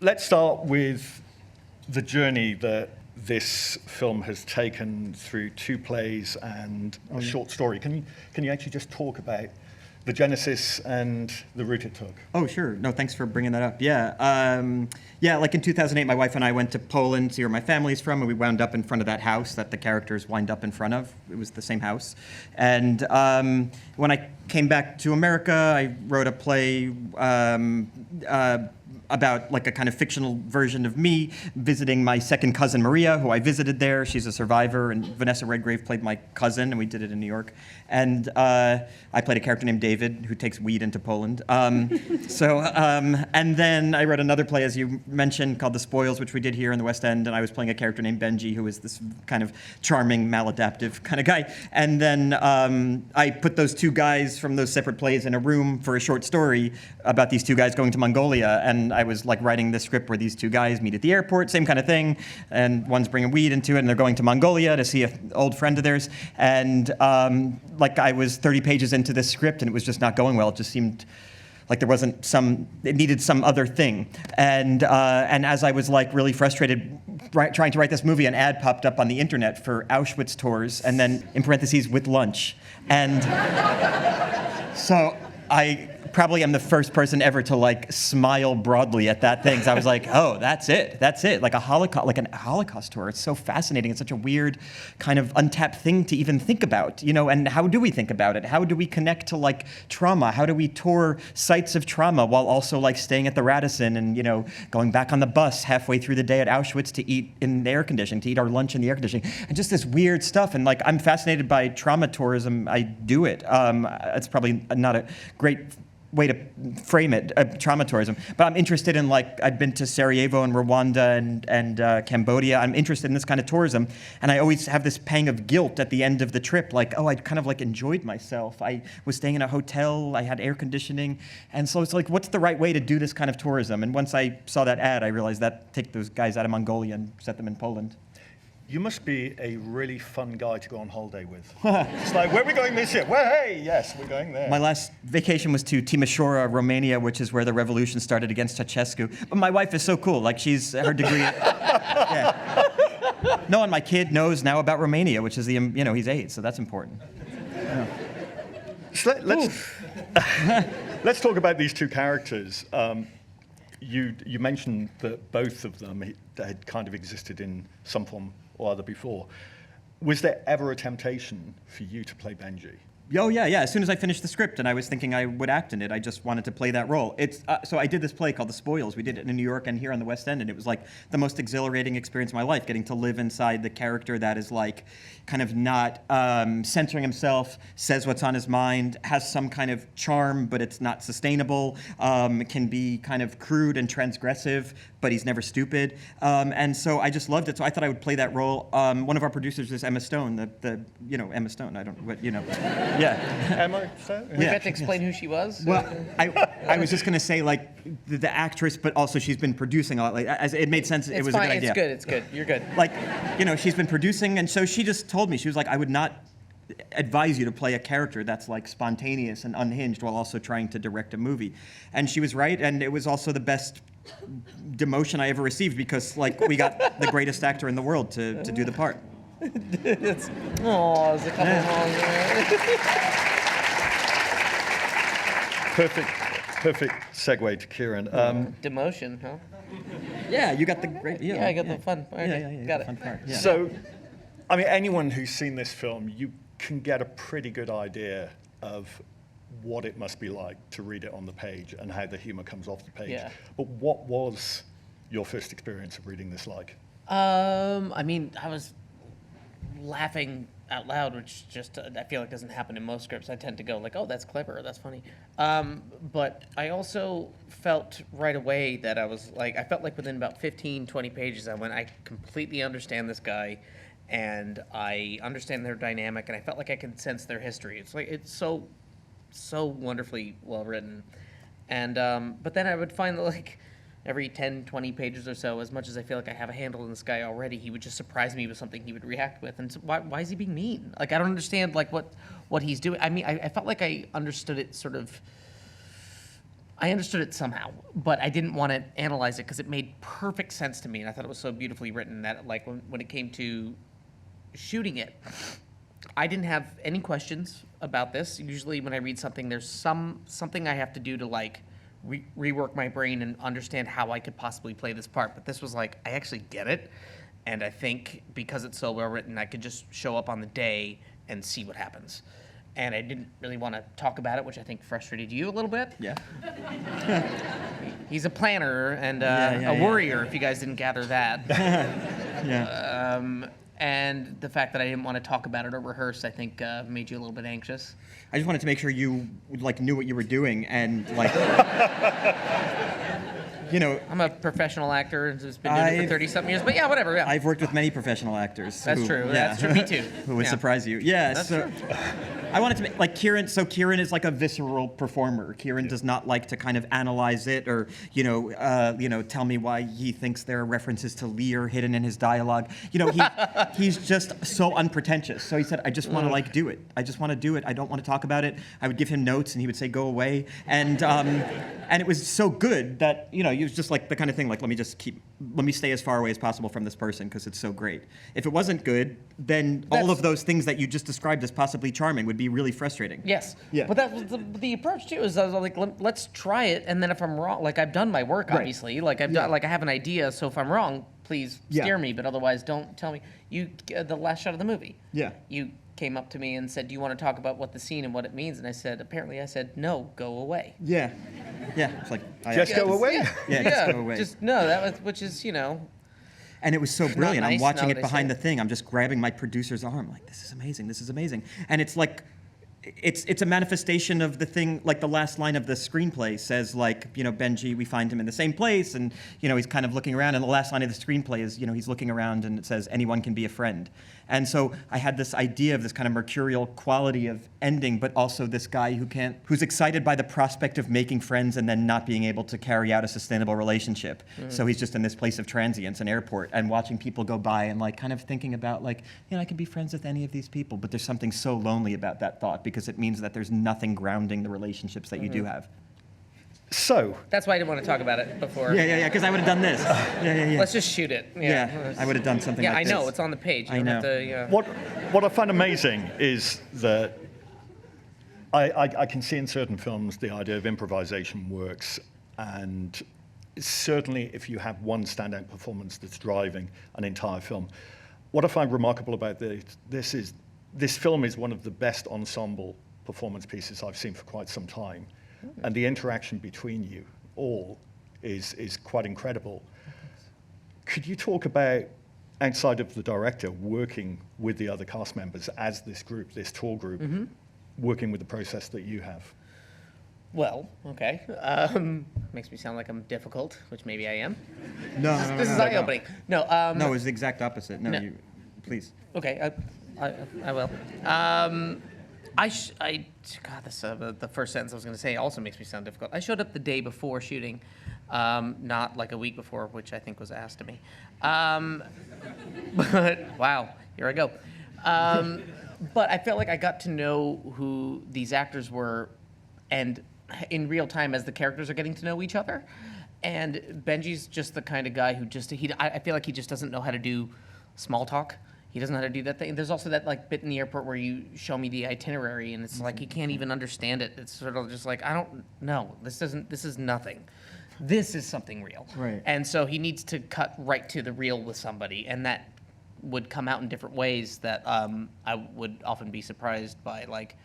let's start with the journey that this film has taken through 2 plays and a short story. Can you actually just talk about the genesis and the route it took? Oh, sure. No, thanks for bringing that up. Yeah, like in 2008, my wife and I went to Poland to see where my family's from, and we wound up in front of that house that the characters wind up in front of. It was the same house. And when I came back to America, I wrote a play about like a kind of fictional version of me visiting my second cousin Maria, who I visited there. She's a survivor, and Vanessa Redgrave played my cousin, and we did it in New York. And I played a character named David, who takes weed into Poland. And then I wrote another play, as you mentioned, called The Spoils, which we did here in the West End, and I was playing a character named Benji, who is this kind of charming, maladaptive kind of guy. And then I put those 2 guys from those separate plays in a room for a short story about these 2 guys going to Mongolia, and I was like writing this script where these 2 guys meet at the airport, same kind of thing, and one's bringing weed into it, and they're going to Mongolia to see an old friend of theirs, and like I was 30 pages into this script, and it was just not going well. It just seemed like there wasn't it needed some other thing, and as I was like really frustrated trying to write this movie, an ad popped up on the internet for Auschwitz tours, and then in parentheses with lunch, and so I probably am the first person ever to like smile broadly at that thing. So I was like, oh, that's it. Like an Holocaust tour. It's so fascinating. It's such a weird kind of untapped thing to even think about, and how do we think about it? How do we connect to like trauma? How do we tour sites of trauma while also like staying at the Radisson and, going back on the bus halfway through the day at Auschwitz to eat in the air conditioning, to eat our lunch in the air conditioning, and just this weird stuff. And like, I'm fascinated by trauma tourism. I do it. It's probably not a great way to frame it, trauma tourism. But I'm interested in, like, I've been to Sarajevo and Rwanda and Cambodia. I'm interested in this kind of tourism. And I always have this pang of guilt at the end of the trip, like, oh, I kind of like enjoyed myself. I was staying in a hotel, I had air conditioning. And so it's like, what's the right way to do this kind of tourism? And once I saw that ad, I realized that take those guys out of Mongolia and set them in Poland. You must be a really fun guy to go on holiday with. It's like, where are we going this year? Well, hey, yes, we're going there. My last vacation was to Timișoara, Romania, which is where the revolution started against Ceausescu. But my wife is so cool. Like, her degree. Yeah. No, and my kid knows now about Romania, which is he's 8, so that's important. Yeah. So let's talk about these 2 characters. You mentioned that both of them had kind of existed in some form or other before. Was there ever a temptation for you to play Benji? Oh, yeah. As soon as I finished the script and I was thinking I would act in it, I just wanted to play that role. So I did this play called The Spoils. We did it in New York and here on the West End, and it was like the most exhilarating experience of my life, getting to live inside the character that is like kind of not centering himself, says what's on his mind, has some kind of charm, but it's not sustainable, can be kind of crude and transgressive, but he's never stupid. And so I just loved it. So I thought I would play that role. One of our producers is Emma Stone, Emma Stone, Yeah. Emma Stone? We got to explain who she was? Well, I was just going to say, like, the actress, but also she's been producing a lot. Like, as it made sense, it was fine. A good idea. It's good. You're good. Like, she's been producing, and so she just told me, she was like, I would not advise you to play a character that's like spontaneous and unhinged while also trying to direct a movie. And she was right, and it was also the best demotion I ever received because, like, we got the greatest actor in the world to do the part. There's a couple Perfect segue to Kieran. Demotion, huh? Yeah, you got the great. Yeah, I got the fun part. Got it. Fun part. Yeah. So, I mean, anyone who's seen this film, you can get a pretty good idea of what it must be like to read it on the page and how the humor comes off the page. Yeah. But what was your first experience of reading this like? I mean, I was laughing out loud, which just I feel like doesn't happen in most scripts. I tend to go like, oh, that's clever, that's funny. But I also felt right away that I felt like within about 15, 20 pages, I went, I completely understand this guy, and I understand their dynamic, and I felt like I could sense their history. It's like, it's so wonderfully well written. And, but then I would find that, like, every 10, 20 pages or so, as much as I feel like I have a handle on this guy already, he would just surprise me with something he would react with. And so why is he being mean? Like, I don't understand, like, what he's doing. I mean, I felt like I understood it sort of... I understood it somehow, but I didn't want to analyze it because it made perfect sense to me, and I thought it was so beautifully written that, like, when it came to shooting it, I didn't have any questions about this. Usually, when I read something, there's something I have to do to like rework my brain and understand how I could possibly play this part. But this was like, I actually get it, and I think because it's so well written, I could just show up on the day and see what happens. And I didn't really want to talk about it, which I think frustrated you a little bit. Yeah. He's a planner and a worrier, if you guys didn't gather that. Yeah. And the fact that I didn't want to talk about it or rehearse, I think, made you a little bit anxious. I just wanted to make sure you like knew what you were doing and like, you know. I'm a professional actor who's been doing it for 30-something years, but yeah, whatever. Yeah. I've worked with many professional actors. That's true. That's true. Me too. Who would surprise you? Yeah. That's so true. I wanted to make, like Kieran. So Kieran is like a visceral performer. Kieran does not like to kind of analyze it or tell me why he thinks there are references to Lear hidden in his dialogue. He's just so unpretentious. So he said, I just want to like do it. I just want to do it. I don't want to talk about it. I would give him notes and he would say, go away. And it was so good that he was just like the kind of thing like let me stay as far away as possible from this person because it's so great. If it wasn't good, then all of those things that you just described as possibly charming would be really frustrating. Yes. Yeah. But that was the approach too. Is I was like, let's try it, and then if I'm wrong, like I've done my work, obviously. Like I've done, like I have an idea. So if I'm wrong, please steer me. But otherwise, don't tell me. The last shot of the movie. Yeah. You came up to me and said, "Do you want to talk about what the scene and what it means?" And I said, "No, go away." Yeah. Yeah. It's like Just go away. Yeah. Just go away. Just no. That was, which is And it was so brilliant. nice I'm watching it nowadays, behind the thing. I'm just grabbing my producer's arm, like, this is amazing, this is amazing. And it's like, it's a manifestation of the thing, like the last line of the screenplay says, like, Benji, we find him in the same place, and, he's kind of looking around, and the last line of the screenplay is, he's looking around, and it says, anyone can be a friend. And so I had this idea of this kind of mercurial quality of ending, but also this guy who's excited by the prospect of making friends and then not being able to carry out a sustainable relationship. So he's just in this place of transience, an airport, and watching people go by and like kind of thinking about like, I can be friends with any of these people, but there's something so lonely about that thought because it means that there's nothing grounding the relationships that you do have. So that's why I didn't want to talk about it before. Yeah, because I would have done this. Yeah. Let's just shoot it. Yeah, I would have done something like this. Yeah, I know. this. It's on the page. You I know. Have to, what I find amazing is that I can see in certain films the idea of improvisation works, and certainly if you have one standout performance that's driving an entire film. What I find remarkable about this film is one of the best ensemble performance pieces I've seen for quite some time. And the interaction between you all is quite incredible. Could you talk about, outside of the director, working with the other cast members as this group, this tour group, working with the process that you have? Well, okay. Makes me sound like I'm difficult, which maybe I am. No, This is eye-opening. No. No, it's the exact opposite. No. Please. Okay, I will. The first sentence I was going to say also makes me sound difficult. I showed up the day before shooting, not like a week before, which I think was asked of me. But wow, here I go. But I felt like I got to know who these actors were, and in real time as the characters are getting to know each other. And Benji's just the kind of guy who I feel like he just doesn't know how to do small talk. He doesn't know how to do that thing. There's also that like bit in the airport where you show me the itinerary, and it's like he can't even understand it. It's sort of just like, I don't know. This is nothing. This is something real. Right. And so he needs to cut right to the real with somebody, and that would come out in different ways that I would often be surprised by. Like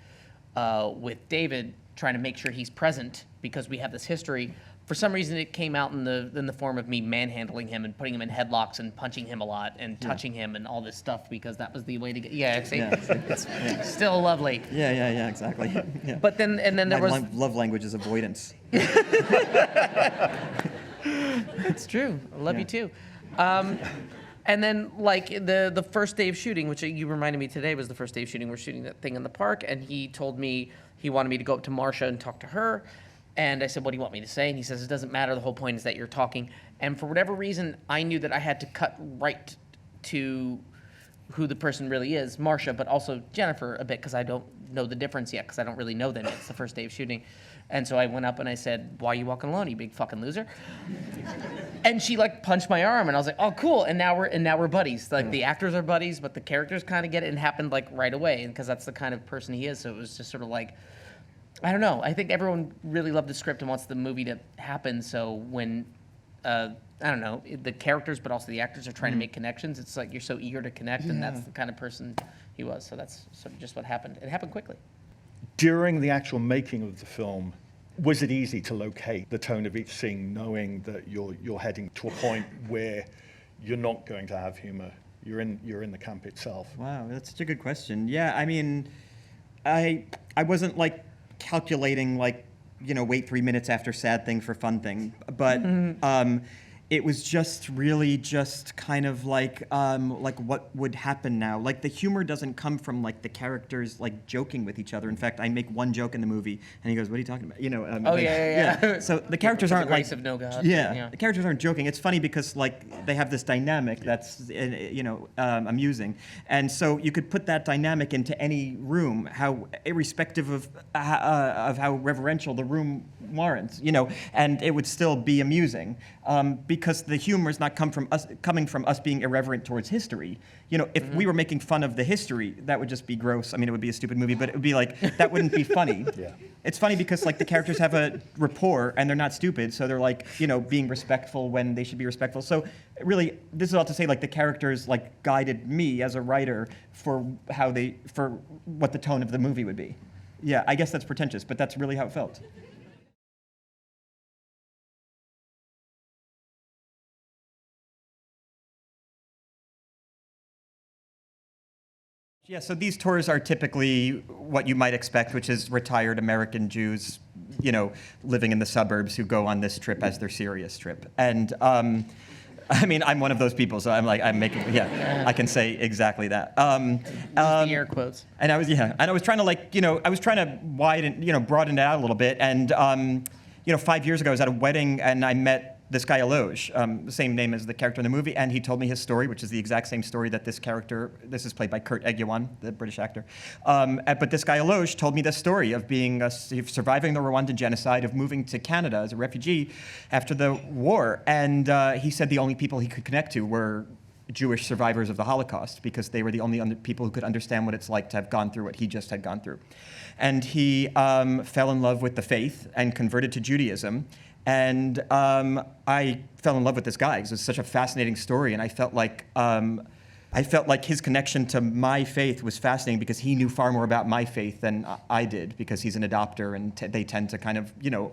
with David, trying to make sure he's present because we have this history. For some reason, it came out in the form of me manhandling him and putting him in headlocks and punching him a lot and touching him and all this stuff because that was the way to get. It's still lovely. Yeah, exactly. Yeah. But then there was love language is avoidance. It's true. I love you too. And then like the first day of shooting, which you reminded me today was the first day of shooting. We're shooting that thing in the park, and he told me he wanted me to go up to Marcia and talk to her. And I said, what do you want me to say? And he says, it doesn't matter. The whole point is that you're talking. And for whatever reason, I knew that I had to cut right to who the person really is, Marcia, but also Jennifer a bit, because I don't know the difference yet, because I don't really know them yet. It's the first day of shooting. And so I went up and I said, "Why are you walking alone, you big fucking loser?" And she like punched my arm, and I was like, "Oh, cool!" And now we're buddies. Like the actors are buddies, but the characters kind of get it, and it happened like right away, and because that's the kind of person he is. So it was just sort of like, I don't know. I think everyone really loved the script and wants the movie to happen. So when I don't know, the characters, but also the actors are trying to make connections, it's like you're so eager to connect, and that's the kind of person he was. So that's sort of just what happened. It happened quickly. During the actual making of the film, was it easy to locate the tone of each scene, knowing that you're heading to a point where you're not going to have humor? You're in the camp itself. Wow, that's such a good question. Yeah, I mean, I wasn't like calculating like, you know, wait 3 minutes after sad thing for fun thing, but it was just really just kind of like what would happen now. Like the humor doesn't come from like the characters like joking with each other. In fact, I make one joke in the movie, and he goes, "What are you talking about?" You know. Oh like, yeah. So the characters aren't like. Grace of no God. Yeah, the characters aren't joking. It's funny because like they have this dynamic that's you know amusing, and so you could put that dynamic into any room, how irrespective of how reverential the room warrants, you know, and it would still be amusing because the humor is not coming from us being irreverent towards history. You know, if we were making fun of the history, that would just be gross. I mean, it would be a stupid movie, but it would be like that wouldn't be funny. Yeah. It's funny because like the characters have a rapport and they're not stupid, so they're like, you know, being respectful when they should be respectful. So really, this is all to say like the characters like guided me as a writer for what the tone of the movie would be. Yeah, I guess that's pretentious, but that's really how it felt. Yeah, so these tours are typically what you might expect, which is retired American Jews, you know, living in the suburbs who go on this trip as their serious trip. And I mean, I'm one of those people, so I'm making, yeah, I can say exactly that. The air quotes. And I was trying to like, you know, broaden it out a little bit. And, you know, 5 years ago, I was at a wedding and I met this guy Eloge, the same name as the character in the movie, and he told me his story, which is the exact same story that this is played by Kurt Egyewan, the British actor. But this guy Eloge told me this story of surviving the Rwandan genocide, of moving to Canada as a refugee after the war. And he said the only people he could connect to were Jewish survivors of the Holocaust, because they were the only people who could understand what it's like to have gone through what he just had gone through. And he fell in love with the faith and converted to Judaism. And I fell in love with this guy because it was such a fascinating story, and I felt like his connection to my faith was fascinating because he knew far more about my faith than I did, because he's an adopter and they tend to kind of, you know,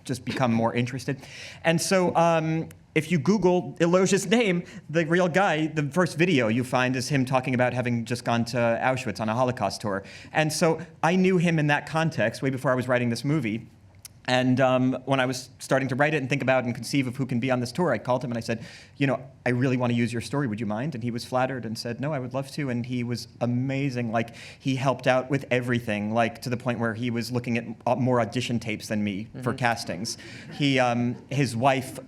just become more interested. And so if you Google Eloge's name, the real guy, the first video you find is him talking about having just gone to Auschwitz on a Holocaust tour. And so I knew him in that context way before I was writing this movie. And when I was starting to write it and think about and conceive of who can be on this tour, I called him and I said, you know, I really want to use your story. Would you mind? And he was flattered and said, no, I would love to. And he was amazing. Like, he helped out with everything, like to the point where he was looking at more audition tapes than me for castings. His wife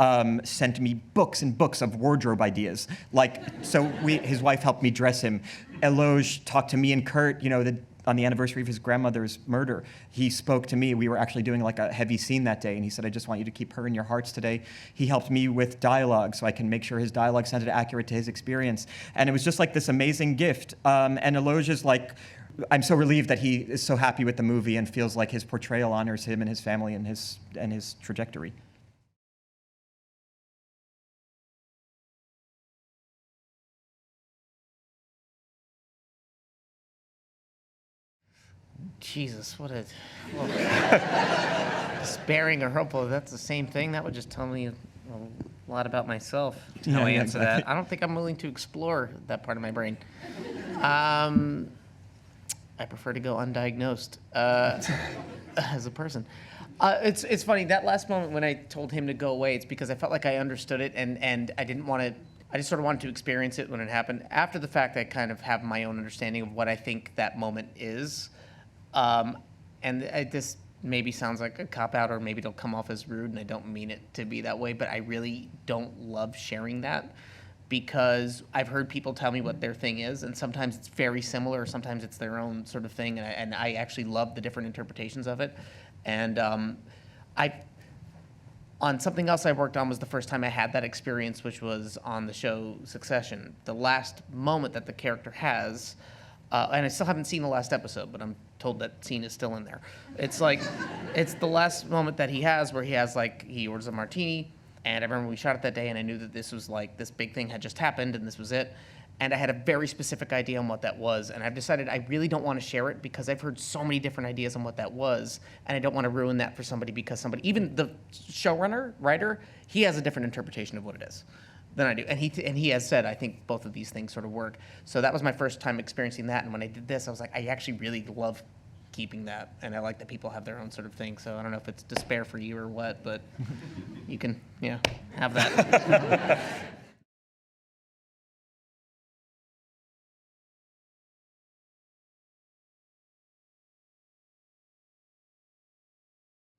sent me books and books of wardrobe ideas. His wife helped me dress him. Eloge talked to me and Kurt, you know, on the anniversary of his grandmother's murder. He spoke to me. We were actually doing like a heavy scene that day, and he said, I just want you to keep her in your hearts today. He helped me with dialogue so I can make sure his dialogue sounded accurate to his experience. And it was just like this amazing gift. And Eloge is like, I'm so relieved that he is so happy with the movie and feels like his portrayal honors him and his family and his trajectory. Jesus, what a despairing or hopeful. If that's the same thing, that would just tell me a lot about myself. How I answer that. I don't think I'm willing to explore that part of my brain. I prefer to go undiagnosed as a person. It's funny, that last moment when I told him to go away, it's because I felt like I understood it and I didn't want to. I just sort of wanted to experience it when it happened. After the fact, I kind of have my own understanding of what I think that moment is. This maybe sounds like a cop-out, or maybe it'll come off as rude, and I don't mean it to be that way, but I really don't love sharing that, because I've heard people tell me what their thing is, and sometimes it's very similar, or sometimes it's their own sort of thing, and I actually love the different interpretations of it. And on something else I worked on was the first time I had that experience, which was on the show Succession. The last moment that the character has, and I still haven't seen the last episode, but I'm told that scene is still in there. It's like, it's the last moment that he has where he has like, he orders a martini, and I remember we shot it that day, and I knew that this was like, this big thing had just happened, and this was it. And I had a very specific idea on what that was, and I've decided I really don't want to share it because I've heard so many different ideas on what that was, and I don't want to ruin that for somebody because somebody, even the showrunner, writer, he has a different interpretation of what it is than I do. And he has said, I think both of these things sort of work. So that was my first time experiencing that, and when I did this, I was like, I actually really love keeping that, and I like that people have their own sort of thing. So I don't know if it's despair for you or what, but you can, yeah, have that.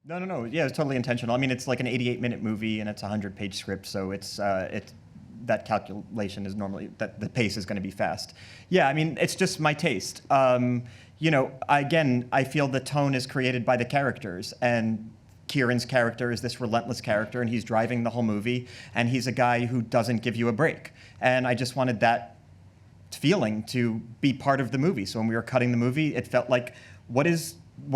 No. Yeah, it's totally intentional. I mean, it's like an 88-minute movie, and it's a 100-page script, so it's that calculation is normally that the pace is going to be fast. Yeah, I mean, it's just my taste. You know, again, I feel the tone is created by the characters, and Kieran's character is this relentless character, and he's driving the whole movie, and he's a guy who doesn't give you a break. And I just wanted that feeling to be part of the movie. So when we were cutting the movie, it felt like, what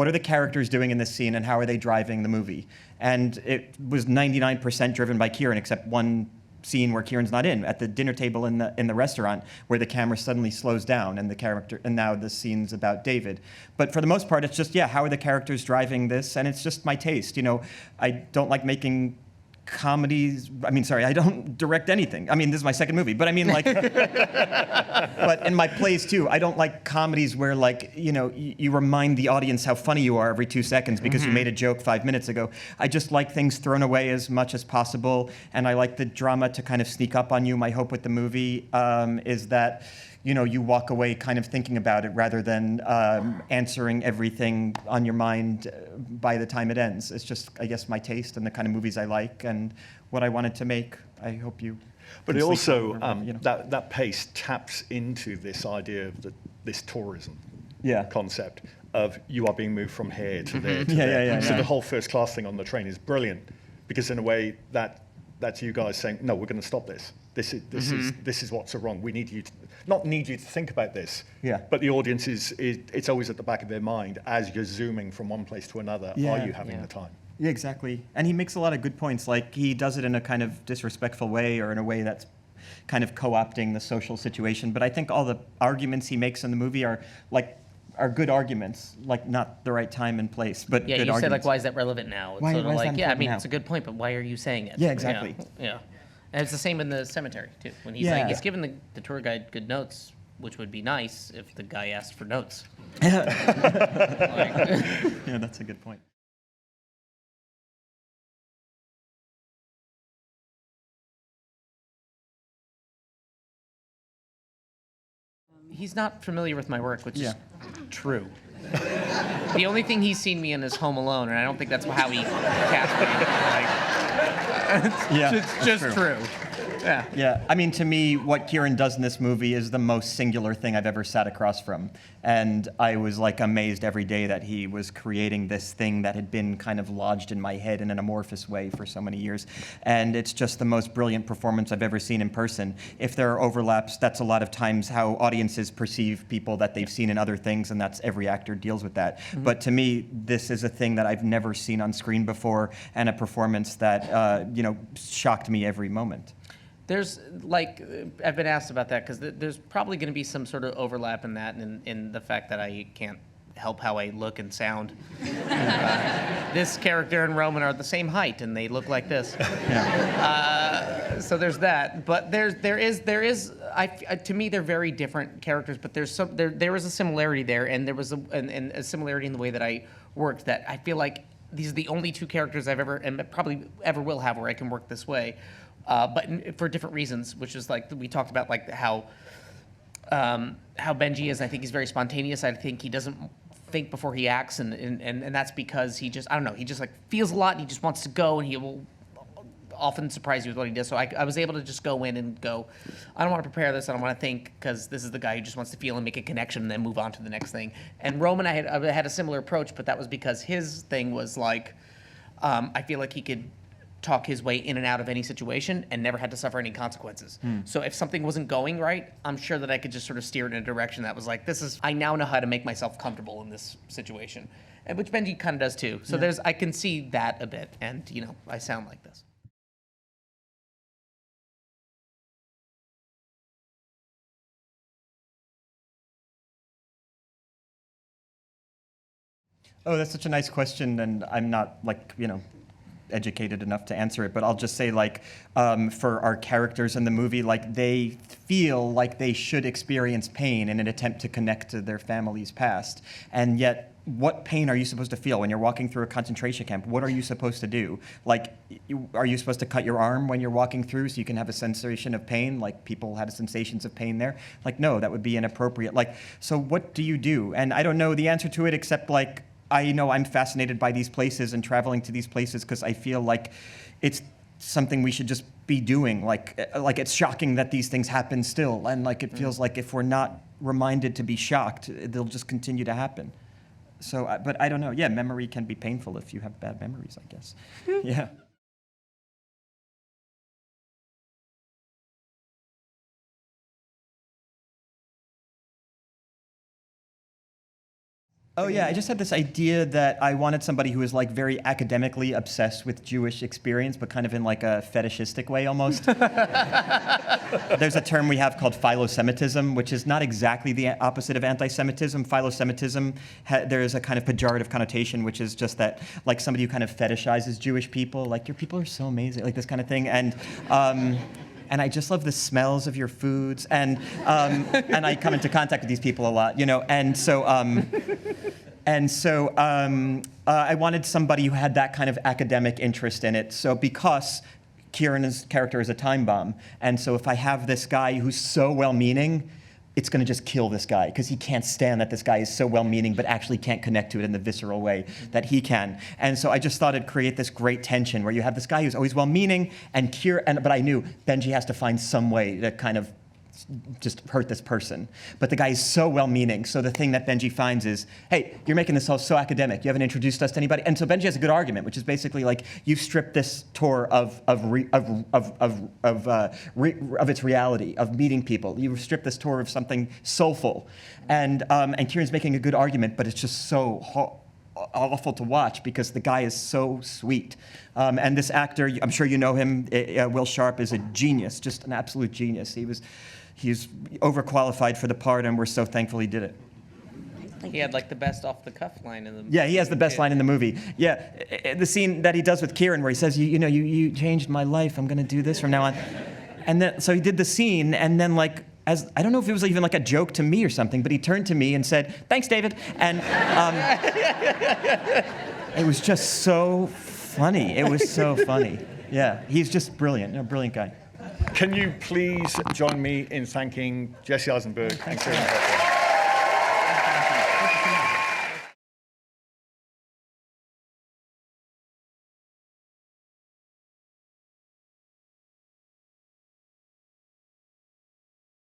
are the characters doing in this scene, and how are they driving the movie? And it was 99% driven by Kieran, except one scene where Kieran's not in, at the dinner table in the restaurant, where the camera suddenly slows down, and the character, and now the scene's about David. But for the most part, it's just, yeah, how are the characters driving this? And it's just my taste. You know, I don't like making comedies. I mean, sorry, I don't direct anything. I mean, this is my second movie, but I mean, like, but in my plays too, I don't like comedies where, like, you know, you remind the audience how funny you are every 2 seconds because you made a joke 5 minutes ago. I just like things thrown away as much as possible, and I like the drama to kind of sneak up on you. My hope with the movie is that, you know, you walk away kind of thinking about it rather than answering everything on your mind by the time it ends. It's just, I guess, my taste and the kind of movies I like and what I wanted to make. I hope you. But it can also, sleep over, you know. that pace taps into this idea of this tourism concept of you are being moved from here to there to there. Yeah. So the whole first class thing on the train is brilliant because in a way that's you guys saying, no, we're going to stop this. This is what's so wrong. We need you to, not need you to think about this, but the audience it's always at the back of their mind as you're zooming from one place to another. Are you having the time? Yeah, exactly. And he makes a lot of good points. Like, he does it in a kind of disrespectful way or in a way that's kind of co-opting the social situation. But I think all the arguments he makes in the movie are good arguments, like not the right time and place, but good you arguments. said, like, why is that relevant now? It's Why sort of is like, that yeah, I important mean, now? it's a good point, but why are you saying it? Yeah, exactly. Yeah. And it's the same in the cemetery, too. When he's like, he's giving the tour guide good notes, which would be nice if the guy asked for notes. Yeah, that's a good point. He's not familiar with my work, which is true. The only thing he's seen me in is Home Alone, and I don't think that's how he cast me. It's just true. Yeah, I mean, to me, what Kieran does in this movie is the most singular thing I've ever sat across from. And I was, like, amazed every day that he was creating this thing that had been kind of lodged in my head in an amorphous way for so many years. And it's just the most brilliant performance I've ever seen in person. If there are overlaps, that's a lot of times how audiences perceive people that they've seen in other things, and that's every actor deals with that. But to me, this is a thing that I've never seen on screen before, and a performance that, shocked me every moment. There's, like, I've been asked about that because there's probably going to be some sort of overlap in that, in the fact that I can't help how I look and sound. This character and Roman are the same height, and they look like this. So there's that. But there is. To me, they're very different characters, but there was a similarity there, and there was a similarity in the way that I worked. That I feel like these are the only two characters I've ever, and probably ever will have, where I can work this way. But for different reasons, which is, like, we talked about, like, how Benji is. I think he's very spontaneous. I think he doesn't think before he acts, and that's because he just, I don't know, he just, like, feels a lot, and he just wants to go, and he will often surprise you with what he does. So I was able to just go in and go, I don't want to prepare this. I don't want to think, because this is the guy who just wants to feel and make a connection and then move on to the next thing. And Roman, I had a similar approach, but that was because his thing was like, I feel like he could talk his way in and out of any situation and never had to suffer any consequences. So if something wasn't going right, I'm sure that I could just sort of steer it in a direction that was like, I now know how to make myself comfortable in this situation. And which Benji kind of does too. So I can see that a bit, and I sound like this. Oh, that's such a nice question, and I'm not educated enough to answer it, but I'll just say for our characters in the movie, they feel like they should experience pain in an attempt to connect to their family's past. And yet, what pain are you supposed to feel when you're walking through a concentration camp? What are you supposed to do? Are you supposed to cut your arm when you're walking through so you can have a sensation of pain? Like people had sensations of pain there? No, that would be inappropriate. So what do you do? And I don't know the answer to it except I know I'm fascinated by these places and traveling to these places because I feel like it's something we should just be doing. It's shocking that these things happen still, and it feels like if we're not reminded to be shocked, they'll just continue to happen. So, but I don't know. Yeah, memory can be painful if you have bad memories, I guess. Yeah. Oh yeah, I just had this idea that I wanted somebody who was very academically obsessed with Jewish experience, but kind of in a fetishistic way almost. There's a term we have called philo-Semitism, which is not exactly the opposite of anti-Semitism. Philo-Semitism, there is a kind of pejorative connotation, which is just that somebody who kind of fetishizes Jewish people, your people are so amazing, this kind of thing. And I just love the smells of your foods, and I come into contact with these people a lot, and so I wanted somebody who had that kind of academic interest in it. So because Kieran's character is a time bomb, and so if I have this guy who's so well-meaning, it's going to just kill this guy because he can't stand that this guy is so well-meaning but actually can't connect to it in the visceral way that he can. And so I just thought it'd create this great tension where you have this guy who's always well-meaning, but I knew Benji has to find some way to kind of just hurt this person. But the guy is so well-meaning. So the thing that Benji finds is, hey, you're making this all so academic. You haven't introduced us to anybody. And so Benji has a good argument, which is basically you've stripped this tour of its reality, of meeting people. You've stripped this tour of something soulful. And Kieran's making a good argument, but it's just so awful to watch because the guy is so sweet. And this actor, I'm sure you know him, Will Sharp, is a genius, just an absolute genius. He's overqualified for the part, and we're so thankful he did it. I think he had the best off-the-cuff line in the movie. Yeah, he has the best line in the movie. Yeah, the scene that he does with Kieran where he says, you changed my life, I'm going to do this from now on. And then, so he did the scene, and then I don't know if it was even a joke to me or something, but he turned to me and said, "Thanks, David." And it was just so funny. It was so funny. Yeah, he's just brilliant, a brilliant guy. Can you please join me in thanking Jesse Eisenberg? Thanks very much.